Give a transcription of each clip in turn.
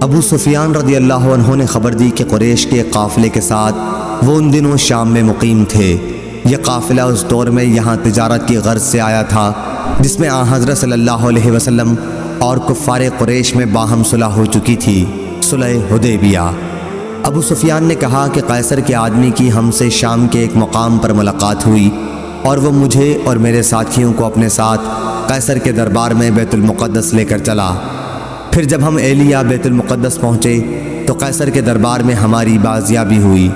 ابو سفیان رضی اللہ عنہ نے خبر دی کہ قریش کے قافلے کے ساتھ وہ ان دنوں شام میں مقیم تھے۔ یہ قافلہ اس دور میں یہاں تجارت کی غرض سے آیا تھا، جس میں آن حضرت صلی اللہ علیہ وسلم اور کفار قریش میں باہم صلح ہو چکی تھی، صلح حدیبیہ۔ ابو سفیان نے کہا کہ قیصر کے آدمی کی ہم سے شام کے ایک مقام پر ملاقات ہوئی اور وہ مجھے اور میرے ساتھیوں کو اپنے ساتھ قیصر کے دربار میں بیت المقدس لے کر چلا۔ پھر جب ہم ایلیا بیت المقدس پہنچے تو قیصر کے دربار میں ہماری بازیابی ہوئی۔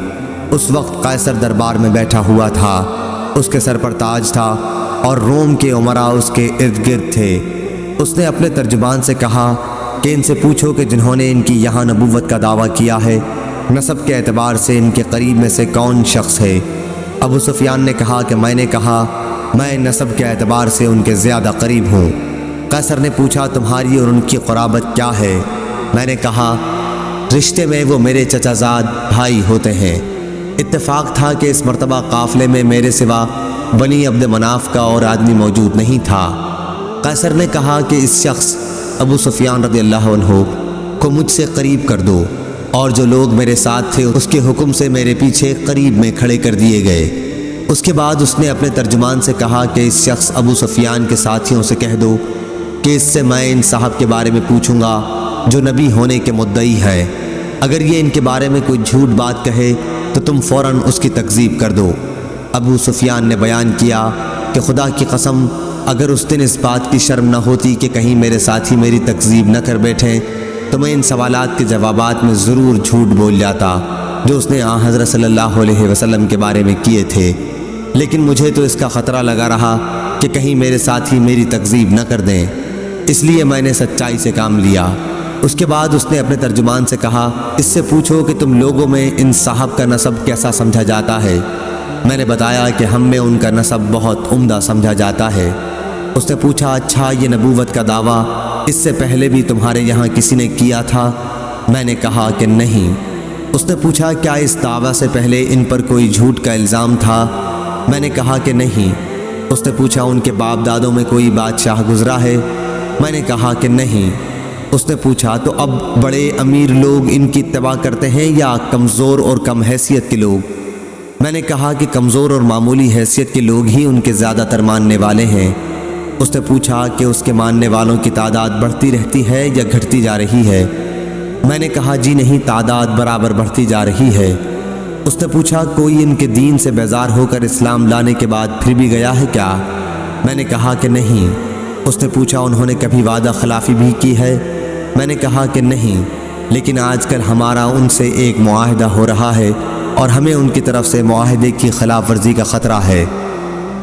اس وقت قیصر دربار میں بیٹھا ہوا تھا، اس کے سر پر تاج تھا اور روم کے امراء اس کے ارد گرد تھے۔ اس نے اپنے ترجمان سے کہا کہ ان سے پوچھو کہ جنہوں نے ان کی یہاں نبوت کا دعویٰ کیا ہے، نسب کے اعتبار سے ان کے قریب میں سے کون شخص ہے؟ ابو سفیان نے کہا کہ میں نے کہا میں نسب کے اعتبار سے ان کے زیادہ قریب ہوں۔ قیصر نے پوچھا تمہاری اور ان کی قرابت کیا ہے؟ میں نے کہا رشتے میں وہ میرے چچا زاد بھائی ہوتے ہیں۔ اتفاق تھا کہ اس مرتبہ قافلے میں میرے سوا بنی عبد مناف کا اور آدمی موجود نہیں تھا۔ قیصر نے کہا کہ اس شخص ابو سفیان رضی اللہ عنہ کو مجھ سے قریب کر دو، اور جو لوگ میرے ساتھ تھے اس کے حکم سے میرے پیچھے قریب میں کھڑے کر دیے گئے۔ اس کے بعد اس نے اپنے ترجمان سے کہا کہ اس شخص ابو سفیان کے ساتھیوں سے کہہ دو کہ اس سے میں ان صاحب کے بارے میں پوچھوں گا جو نبی ہونے کے مدعی ہے۔ اگر یہ ان کے بارے میں کوئی جھوٹ بات کہے تو تم فوراً اس کی تکذیب کر دو۔ ابو سفیان نے بیان کیا کہ خدا کی قسم اگر اس دن اس بات کی شرم نہ ہوتی کہ کہیں میرے ساتھی میری تکذیب نہ کر بیٹھیں تو میں ان سوالات کے جوابات میں ضرور جھوٹ بول جاتا جو اس نے آن حضرت صلی اللہ علیہ وسلم کے بارے میں کیے تھے، لیکن مجھے تو اس کا خطرہ لگا رہا کہ کہیں میرے ساتھی میری تکذیب نہ کر دیں، اس لیے میں نے سچائی سے کام لیا۔ اس کے بعد اس نے اپنے ترجمان سے کہا اس سے پوچھو کہ تم لوگوں میں ان صاحب کا نسب کیسا سمجھا جاتا ہے؟ میں نے بتایا کہ ہم میں ان کا نسب بہت عمدہ سمجھا جاتا ہے۔ اس نے پوچھا اچھا یہ نبوت کا دعویٰ اس سے پہلے بھی تمہارے یہاں کسی نے کیا تھا؟ میں نے کہا کہ نہیں۔ اس نے پوچھا کیا اس دعویٰ سے پہلے ان پر کوئی جھوٹ کا الزام تھا؟ میں نے کہا کہ نہیں۔ اس نے پوچھا ان کے باپ دادوں میں کوئی بادشاہ گزرا ہے؟ میں نے کہا کہ نہیں۔ اس نے پوچھا تو اب بڑے امیر لوگ ان کی اتباع کرتے ہیں یا کمزور اور کم حیثیت کے لوگ؟ میں نے کہا کہ کمزور اور معمولی حیثیت کے لوگ ہی ان کے زیادہ تر ماننے والے ہیں۔ اس نے پوچھا کہ اس کے ماننے والوں کی تعداد بڑھتی رہتی ہے یا گھٹتی جا رہی ہے؟ میں نے کہا جی نہیں، تعداد برابر بڑھتی جا رہی ہے۔ اس نے پوچھا کوئی ان کے دین سے بیزار ہو کر اسلام لانے کے بعد پھر بھی گیا ہے کیا؟ میں نے کہا کہ نہیں۔ اس نے پوچھا انہوں نے کبھی وعدہ خلافی بھی کی ہے؟ میں نے کہا کہ نہیں، لیکن آج کل ہمارا ان سے ایک معاہدہ ہو رہا ہے اور ہمیں ان کی طرف سے معاہدے کی خلاف ورزی کا خطرہ ہے۔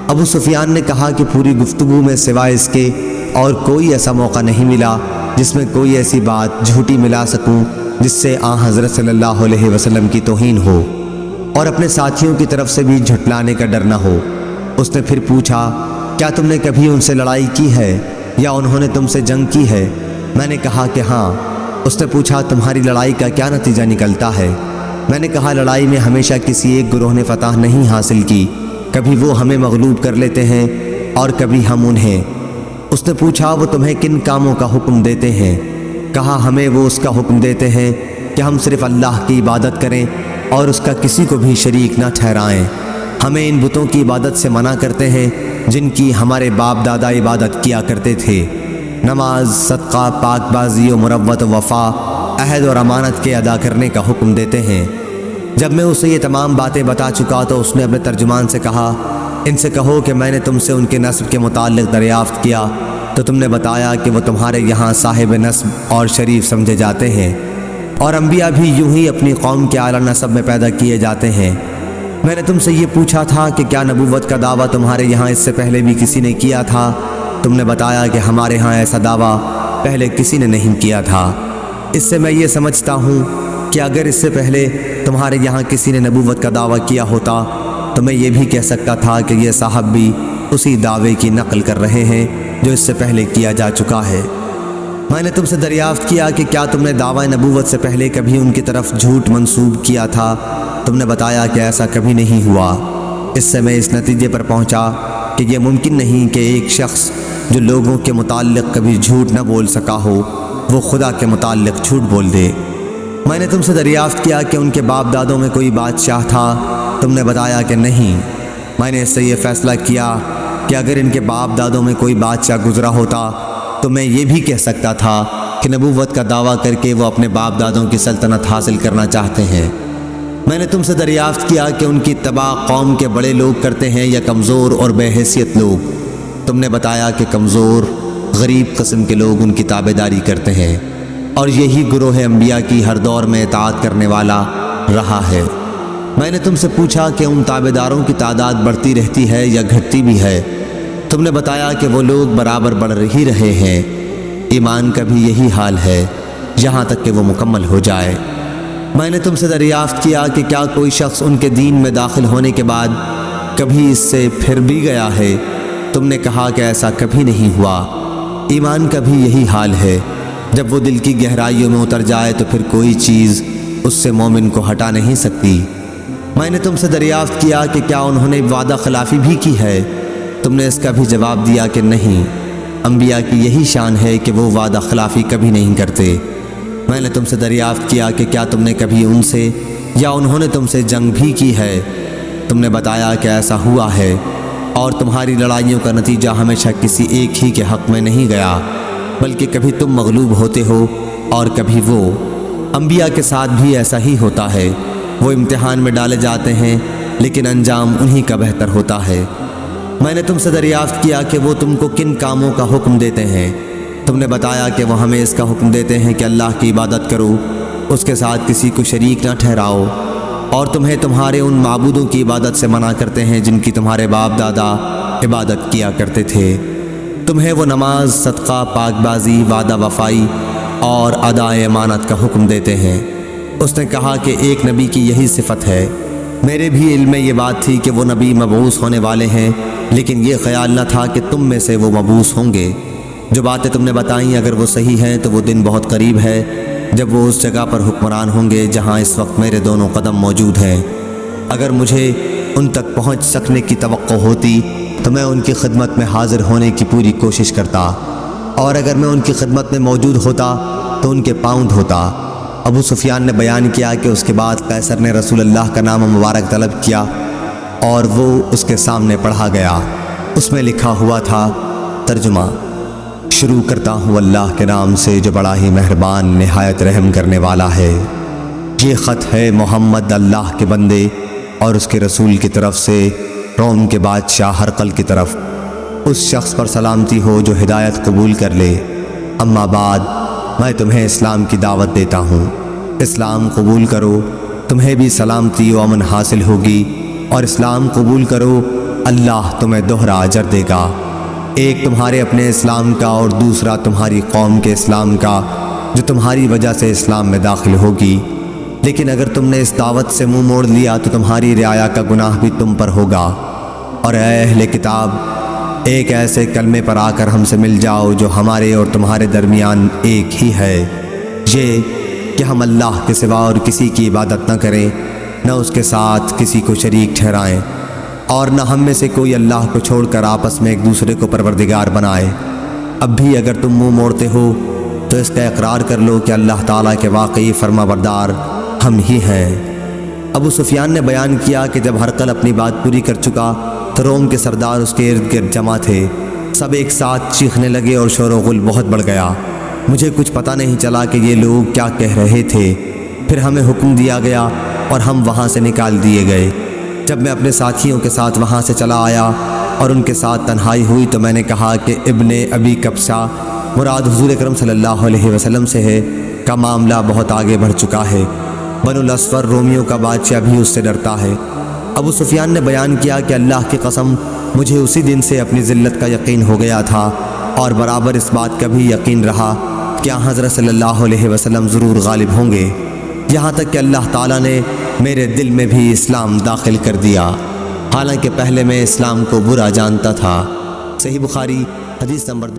ابو سفیان نے کہا کہ پوری گفتگو میں سوائے اس کے اور کوئی ایسا موقع نہیں ملا جس میں کوئی ایسی بات جھوٹی ملا سکوں جس سے آن حضرت صلی اللہ علیہ وسلم کی توہین ہو اور اپنے ساتھیوں کی طرف سے بھی جھٹلانے کا ڈر نہ ہو۔ اس نے پھر پوچھا کیا تم نے کبھی ان سے لڑائی کی ہے یا انہوں نے تم سے جنگ کی ہے؟ میں نے کہا کہ ہاں۔ اس نے پوچھا تمہاری لڑائی کا کیا نتیجہ نکلتا ہے؟ میں نے کہا لڑائی میں ہمیشہ کسی ایک گروہ نے فتح نہیں حاصل کی، کبھی وہ ہمیں مغلوب کر لیتے ہیں اور کبھی ہم انہیں۔ اس نے پوچھا وہ تمہیں کن کاموں کا حکم دیتے ہیں؟ کہا ہمیں وہ اس کا حکم دیتے ہیں کہ ہم صرف اللہ کی عبادت کریں اور اس کا کسی کو بھی شریک نہ ٹھہرائیں۔ ہمیں ان بتوں کی عبادت سے منع کرتے ہیں جن کی ہمارے باپ دادا عبادت کیا کرتے تھے۔ نماز، صدقہ، پاک بازی و مروت و وفا، عہد اور امانت کے ادا کرنے کا حکم دیتے ہیں۔ جب میں اسے یہ تمام باتیں بتا چکا تو اس نے اپنے ترجمان سے کہا ان سے کہو کہ میں نے تم سے ان کے نسب کے متعلق دریافت کیا تو تم نے بتایا کہ وہ تمہارے یہاں صاحب نسب اور شریف سمجھے جاتے ہیں، اور انبیاء بھی یوں ہی اپنی قوم کے اعلیٰ نسب میں پیدا کیے جاتے ہیں۔ میں نے تم سے یہ پوچھا تھا کہ کیا نبوت کا دعویٰ تمہارے یہاں اس سے پہلے بھی کسی نے کیا تھا؟ تم نے بتایا کہ ہمارے ہاں ایسا دعویٰ پہلے کسی نے نہیں کیا تھا۔ اس سے میں یہ سمجھتا ہوں کہ اگر اس سے پہلے تمہارے یہاں کسی نے نبوت کا دعویٰ کیا ہوتا تو میں یہ بھی کہہ سکتا تھا کہ یہ صاحب بھی اسی دعوے کی نقل کر رہے ہیں جو اس سے پہلے کیا جا چکا ہے۔ میں نے تم سے دریافت کیا کہ کیا تم نے دعویٰ نبوت سے پہلے کبھی ان کی طرف جھوٹ منسوب کیا تھا؟ تم نے بتایا کہ ایسا کبھی نہیں ہوا۔ اس سے میں اس نتیجے پر پہنچا کہ یہ ممکن نہیں کہ ایک شخص جو لوگوں کے متعلق کبھی جھوٹ نہ بول سکا ہو وہ خدا کے متعلق جھوٹ بول دے۔ میں نے تم سے دریافت کیا کہ ان کے باپ دادوں میں کوئی بادشاہ تھا، تم نے بتایا کہ نہیں۔ میں نے اس سے یہ فیصلہ کیا کہ اگر ان کے باپ دادوں میں کوئی بادشاہ گزرا ہوتا تو میں یہ بھی کہہ سکتا تھا کہ نبوت کا دعویٰ کر کے وہ اپنے باپ دادوں کی سلطنت حاصل کرنا چاہتے ہیں۔ میں نے تم سے دریافت کیا کہ ان کی اتباع قوم کے بڑے لوگ کرتے ہیں یا کمزور اور بے حیثیت لوگ، تم نے بتایا کہ کمزور غریب قسم کے لوگ ان کی تابعداری کرتے ہیں، اور یہی گروہ انبیاء کی ہر دور میں اطاعت کرنے والا رہا ہے۔ میں نے تم سے پوچھا کہ ان تابعداروں کی تعداد بڑھتی رہتی ہے یا گھٹتی بھی ہے، تم نے بتایا کہ وہ لوگ برابر بڑھ ہی رہے ہیں۔ ایمان کا بھی یہی حال ہے یہاں تک کہ وہ مکمل ہو جائے۔ میں نے تم سے دریافت کیا کہ کیا کوئی شخص ان کے دین میں داخل ہونے کے بعد کبھی اس سے پھر بھی گیا ہے، تم نے کہا کہ ایسا کبھی نہیں ہوا۔ ایمان کا بھی یہی حال ہے، جب وہ دل کی گہرائیوں میں اتر جائے تو پھر کوئی چیز اس سے مومن کو ہٹا نہیں سکتی۔ میں نے تم سے دریافت کیا کہ کیا انہوں نے وعدہ خلافی بھی کی ہے، تم نے اس کا بھی جواب دیا کہ نہیں۔ انبیاء کی یہی شان ہے کہ وہ وعدہ خلافی کبھی نہیں کرتے۔ میں نے تم سے دریافت کیا کہ کیا تم نے کبھی ان سے یا انہوں نے تم سے جنگ بھی کی ہے، تم نے بتایا کہ ایسا ہوا ہے، اور تمہاری لڑائیوں کا نتیجہ ہمیشہ کسی ایک ہی کے حق میں نہیں گیا، بلکہ کبھی تم مغلوب ہوتے ہو اور کبھی وہ۔ انبیاء کے ساتھ بھی ایسا ہی ہوتا ہے، وہ امتحان میں ڈالے جاتے ہیں لیکن انجام انہی کا بہتر ہوتا ہے۔ میں نے تم سے دریافت کیا کہ وہ تم کو کن کاموں کا حکم دیتے ہیں، تم نے بتایا کہ وہ ہمیں اس کا حکم دیتے ہیں کہ اللہ کی عبادت کرو، اس کے ساتھ کسی کو شریک نہ ٹھہراؤ، اور تمہیں تمہارے ان معبودوں کی عبادت سے منع کرتے ہیں جن کی تمہارے باپ دادا عبادت کیا کرتے تھے۔ تمہیں وہ نماز، صدقہ، پاک بازی، وعدہ وفائی اور ادائے امانت کا حکم دیتے ہیں۔ اس نے کہا کہ ایک نبی کی یہی صفت ہے۔ میرے بھی علم میں یہ بات تھی کہ وہ نبی مبعوث ہونے والے ہیں، لیکن یہ خیال نہ تھا کہ تم میں سے وہ مبعوث ہوں گے۔ جو باتیں تم نے بتائیں اگر وہ صحیح ہیں تو وہ دن بہت قریب ہے جب وہ اس جگہ پر حکمران ہوں گے جہاں اس وقت میرے دونوں قدم موجود ہیں۔ اگر مجھے ان تک پہنچ سکنے کی توقع ہوتی تو میں ان کی خدمت میں حاضر ہونے کی پوری کوشش کرتا، اور اگر میں ان کی خدمت میں موجود ہوتا تو ان کے پاؤں دھوتا۔ ابو سفیان نے بیان کیا کہ اس کے بعد قیصر نے رسول اللہ کا نام مبارک طلب کیا اور وہ اس کے سامنے پڑھا گیا۔ اس میں لکھا ہوا تھا، ترجمہ: شروع کرتا ہوں اللہ کے نام سے جو بڑا ہی مہربان نہایت رحم کرنے والا ہے۔ یہ خط ہے محمد اللہ کے بندے اور اس کے رسول کی طرف سے روم کے بادشاہ ہرقل کی طرف۔ اس شخص پر سلامتی ہو جو ہدایت قبول کر لے۔ اما بعد، میں تمہیں اسلام کی دعوت دیتا ہوں۔ اسلام قبول کرو، تمہیں بھی سلامتی و امن حاصل ہوگی، اور اسلام قبول کرو، اللہ تمہیں دوہرا اجر دے گا، ایک تمہارے اپنے اسلام کا اور دوسرا تمہاری قوم کے اسلام کا جو تمہاری وجہ سے اسلام میں داخل ہوگی۔ لیکن اگر تم نے اس دعوت سے منہ موڑ لیا تو تمہاری رعایا کا گناہ بھی تم پر ہوگا۔ اور اے اہل کتاب، ایک ایسے کلمے پر آ کر ہم سے مل جاؤ جو ہمارے اور تمہارے درمیان ایک ہی ہے، یہ کہ ہم اللہ کے سوا اور کسی کی عبادت نہ کریں، نہ اس کے ساتھ کسی کو شریک ٹھہرائیں، اور نہ ہم میں سے کوئی اللہ کو چھوڑ کر آپس میں ایک دوسرے کو پروردگار بنائے۔ اب بھی اگر تم منہ موڑتے ہو تو اس کا اقرار کر لو کہ اللہ تعالیٰ کے واقعی فرما بردار ہم ہی ہیں۔ ابو سفیان نے بیان کیا کہ جب ہرقل اپنی بات پوری کر چکا تو روم کے سردار اس کے ارد گرد جمع تھے، سب ایک ساتھ چیخنے لگے اور شور و غل بہت بڑھ گیا۔ مجھے کچھ پتہ نہیں چلا کہ یہ لوگ کیا کہہ رہے تھے۔ پھر ہمیں حکم دیا گیا اور ہم وہاں سے نکال دیے گئے۔ جب میں اپنے ساتھیوں کے ساتھ وہاں سے چلا آیا اور ان کے ساتھ تنہائی ہوئی تو میں نے کہا کہ ابن ابی کبشہ مراد حضور اکرم صلی اللہ علیہ وسلم سے ہے، کا معاملہ بہت آگے بڑھ چکا ہے، بنو الاسفر رومیوں کا بادشاہ بھی اس سے ڈرتا ہے۔ ابو سفیان نے بیان کیا کہ اللہ کی قسم مجھے اسی دن سے اپنی ذلت کا یقین ہو گیا تھا، اور برابر اس بات کا بھی یقین رہا کہ حضرت صلی اللہ علیہ وسلم ضرور غالب ہوں گے، یہاں تک کہ اللہ تعالیٰ نے میرے دل میں بھی اسلام داخل کر دیا، حالانکہ پہلے میں اسلام کو برا جانتا تھا۔ صحیح بخاری حدیث نمبر